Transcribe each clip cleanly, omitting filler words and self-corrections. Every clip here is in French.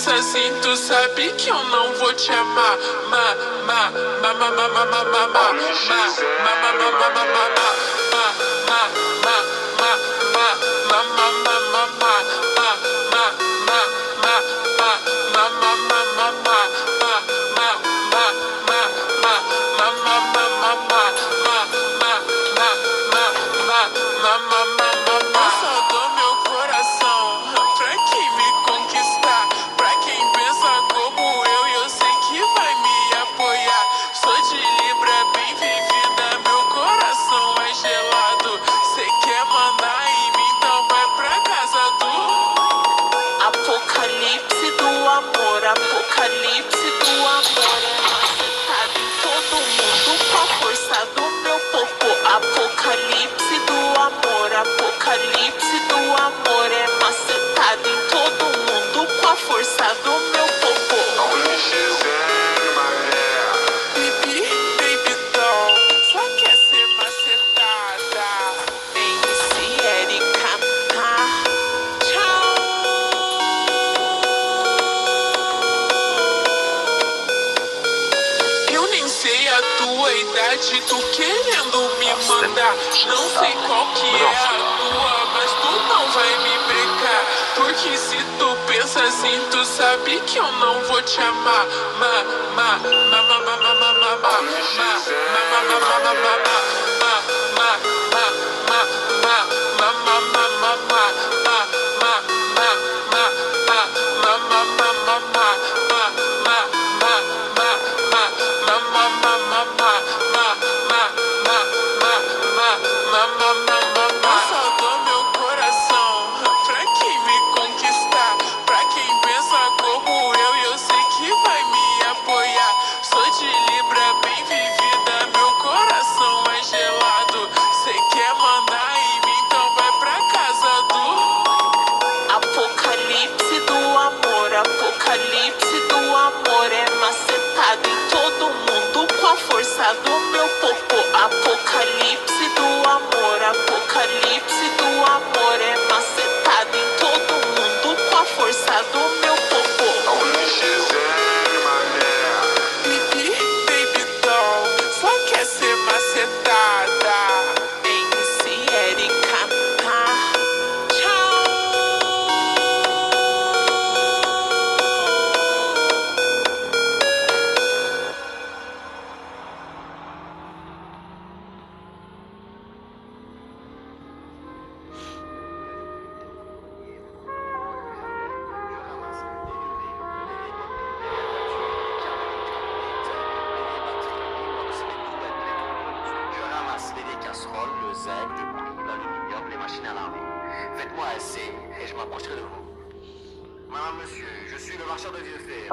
pensa assim, tu sabe que eu não vou te amar. Moça do meu coração, pra quem me conquistar, pra quem pensa como eu sei que vai me apoiar. Sou de Libra, bem vivida, meu coração é gelado. Cê quer mandar em mim, então vai pra casa do Apocalipse do amor, apocalipse do amor. É macetado em todo mundo com a força do meu popô. Apocalipse do amor, apocalipse do amor. É macetado em todo mundo com a força do meu popô. Bibi, baby doll, só quer ser macetada. MC Erika, tchau. Eu nem sei a tua idade, tu querendo me mandar. Não sei qual que é a tua, mas tu não vai me brincar. Porque se tu pensa assim, tu sabe que eu não vou te amar. Moça do meu coração, pra quem me conquistar, pra quem pensa como eu sei que vai me apoiar. Sou de Libra, bem vivida, meu coração é gelado. Cê quer mandar em mim, então vai pra casa do Apocalipse do amor, apocalipse do amor. É macetado em todo mundo com a força do meu popô. Apocalipse do amor, apocalipse do amor. É macetado em todo mundo com a força do meu popô. Bibi, baby doll, só quer ser macetada. MC Erika, tchau. Je ramasserai les casseroles, le zinc, le cuivre, l'aluminium, les machines à laver. Faites-moi assez et je m'approcherai de vous. Madame, monsieur, je suis le marchand de vieux fer.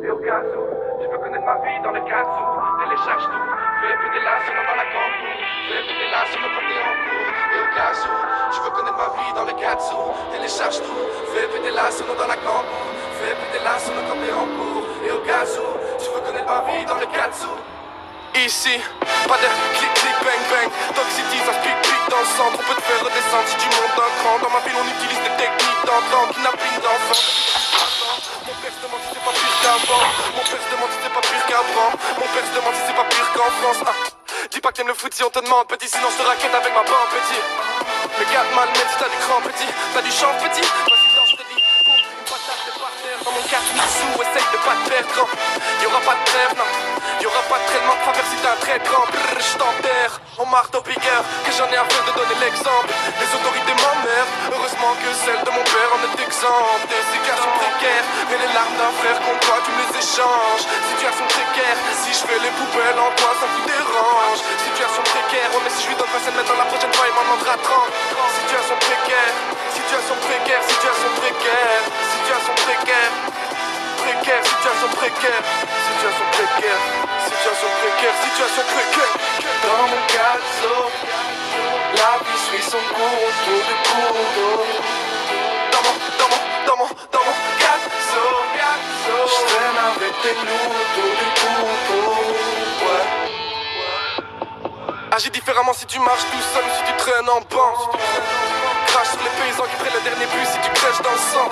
Eu caso, je veux connaître ma vie dans le caso. Télécharge tout, fais péter la sonne dans la campo. Fais péter la sonne quand t'es en cours. Eu caso, je veux connaître ma vie dans le caso. Télécharge tout, fais péter la sonne dans la campo. Fais péter la sonne quand t'es en cours. Eu caso, je veux connaître ma vie dans le caso. Ici, pas de clic clic bang bang. Toxicity, ça se pique pique dans le centre. On peut te faire redescendre si tu montes d'un cran. Dans ma ville on utilise des techniques d'antan. Kidnapping d'enfants. Mon père se demande si c'est pas pire qu'avant. Mon père se demande si c'est pas pire qu'avant. Mon père se demande si c'est pas pire qu'en France. Dis pas que t'aimes le foot si on te demande petit. Sinon je te raquette avec ma bande petit. Mais garde mal même si t'as du cran petit. T'as du champ petit. Vas-y danse je te dis. Boum, une patate de par terre. Dans mon 4 sous, essaye de pas te perdre grand. Y'aura pas de trêve non. Y'aura pas de traitement de faveur si t'es un trait grand. Brrr, je t'enterre. On marteau piqueur. Que j'en ai affaire de donner l'exemple. Les autorités m'emmerdent. Heureusement que celle de mon père en est exempte. Des situations précaires. Mais les larmes d'un frère qu'on croit tu me les échanges. Situation précaire. Si je fais les poubelles en toi ça vous dérange. Situation précaire. Ouais mais si je lui donne pas cette maintenant la prochaine fois il m'en demandera 30. Situation précaire. Situation précaire. Situation précaire. Situation précaire. Précaire. Situation précaire. Situation précaire. Situation précaire. Situation précaire. Dans mon caso, la vie suit son cours autour du cours d'eau. Dans mon caso, je traîne avec avec tes loups autour du couteau. Ouais. Agis différemment si tu marches tout seul ou si tu traînes en banc. Crache sur les paysans qui prennent le dernier bus si tu crèches dans le sang.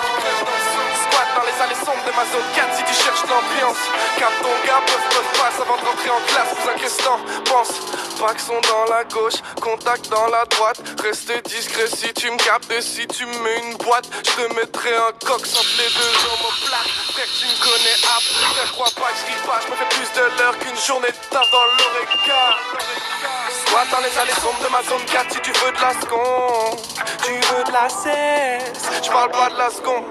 Squat dans les allées sombres de ma zone 4 si tu cherches l'ambiance. Cap ton gars, peuvent pas avant de rentrer en classe. Sous un crestant, pense. Paxson dans la gauche, contact dans la droite. Reste discret si tu me captes et si tu me mets une boîte. Je te mettrai un coq entre les deux omoplates. Frère, tu me connais ap. Frère, crois pas que je ris pas. Je me fais plus de l'heure qu'une journée de taf dans l'oreca. Squat dans les allées sombres de ma zone 4 si tu veux de la seconde. Tu veux de la cesse, je parle pas de la seconde.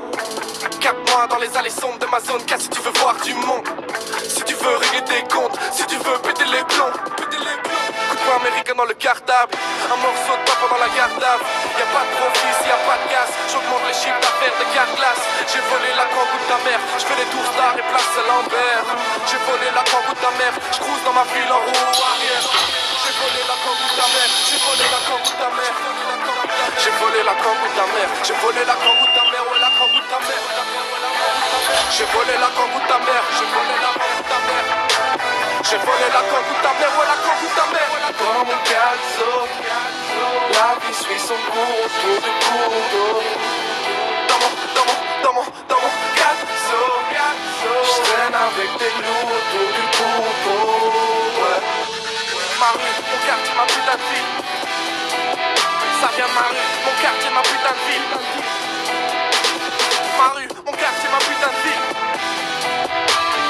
Capte-moi dans les allées sombres de ma zone 4 si tu veux voir du monde. Si tu veux régler tes comptes, si tu veux péter les plombs. Coup de poing américain dans le cartable. Un morceau de pain pendant la garde à vue. Y'a pas de profit s'il y a pas de gaz. J'augmente les chiffres d'affaires de carglass. J'ai volé la kangou de ta mère. J'fais des tours stars et place à Lambert. J'ai volé la kangou de ta mère. J'cruise dans ma ville en roue arrière. J'ai volé la kangou de ta mère. J'ai volé la kangou de ta mère. J'ai volé la kangou de ta mère. J'ai volé la kangou de ta mère. Ouais, la kangou de ta mère. J'ai volé la kangou de ta mère. J'ai volé la kangou de ta mère. J'ai volé la kangou de ta mère. Ouais, la kangou de ta mère. Dans mon calzo, la vie suit son cours autour du cours d'eau. Dans mon calzo, j'traîne avec des loups autour du couteau. Ouais. Ma rue, mon quartier, ma putain de ville. Ça vient de ma rue, mon quartier, ma putain de ville. Ma rue, mon quartier, ma putain de ville.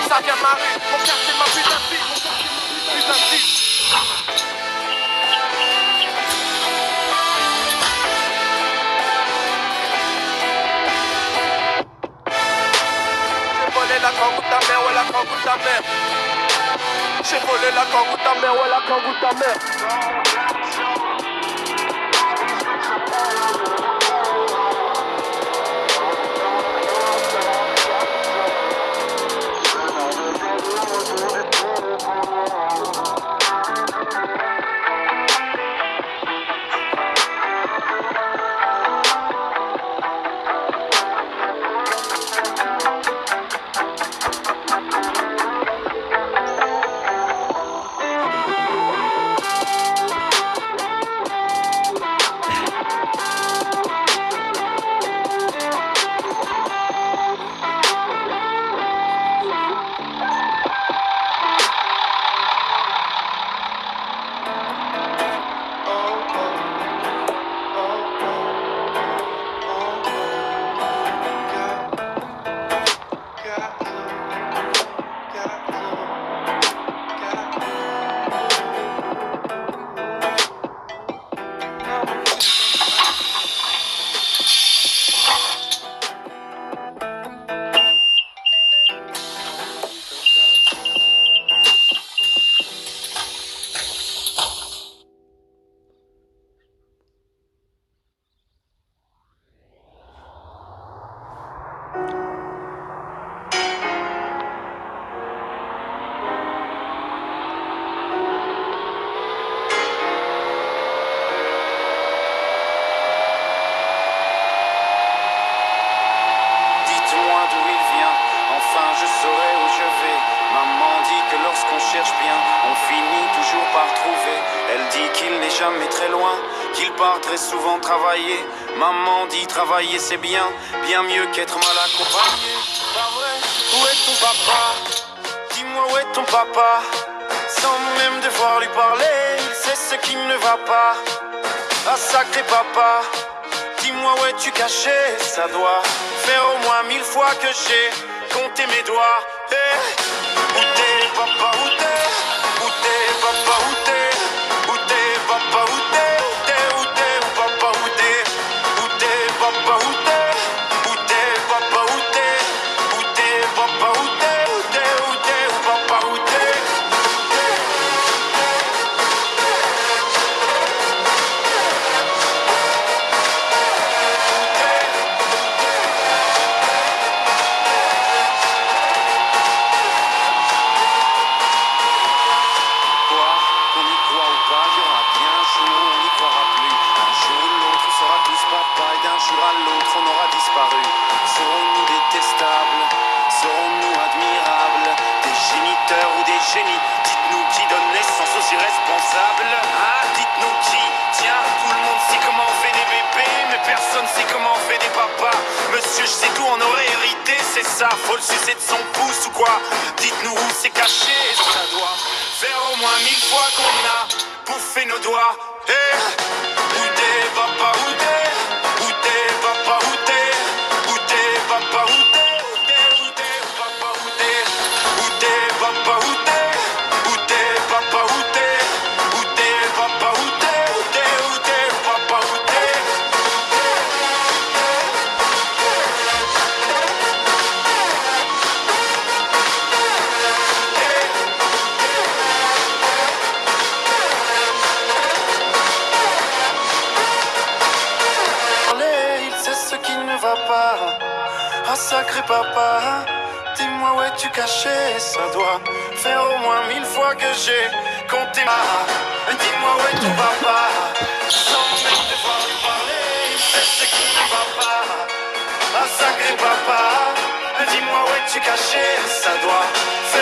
Ça vient de ma rue, mon quartier, ma putain de ville. Putain de ville. J'ai volé la kangou de ta mère, ouais la kangou de ta mère. J'ai volé la kangou de ta mère, ouais la kangou de ta mère. Maman dit travailler c'est bien, bien mieux qu'être mal accompagné. Pas vrai, où est ton papa? Dis-moi où est ton papa? Sans même devoir lui parler, il sait ce qui ne va pas. Ah sacré papa, dis-moi où es-tu caché? Ça doit faire au moins 1000 fois que j'ai compté mes doigts. Hey, où t'es papa, où t'es? Où t'es papa, où t'es? Où t'es papa, où t'es? Papa, où t'es? Où t'es? Papa, où t'es? Où t'es? Papa, où t'es? Où t'es? Où t'es? Papa, où t'es? Quoi? Qu'on y croit ou pas, il y aura bien un jour où on n'y croira plus. Un jour ou l'autre, on sera tous papa et d'un jour à l'autre, on aura disparu. Serons-nous détestables? Serons-nous admirables? géniteurs ou des génies? Dites-nous qui donne naissance aux irresponsables. Ah, dites-nous qui? Tiens, tout le monde sait comment on fait des bébés, mais personne sait comment on fait des papas. Monsieur, je sais tout, on aurait hérité, c'est ça. Faut le sucer de son pouce ou quoi? Dites-nous où c'est caché, ça doit faire au moins 1000 fois qu'on a bouffé nos doigts. Eh, où t'es, papa, où t'es? Où t'es, papa, où t'es? Où t'es, papa, où t'es? Où t'es, papa, où t'es? Où t'es, papa, où t'es? Où t'es, papa, où t'es? Où t'es, papa, où t'es? Où t'es, papa, où t'es? Il sait ce qui ne va pas. Ah sacré papa, dis-moi où es-tu caché? Ça doit faire au moins 1000 fois que j'ai compté ma. Dis-moi où est ton papa? Sans même devoir lui parler, il sait ce qui ne va pas. Ah sacré papa, dis-moi où es-tu caché? Ça doit faire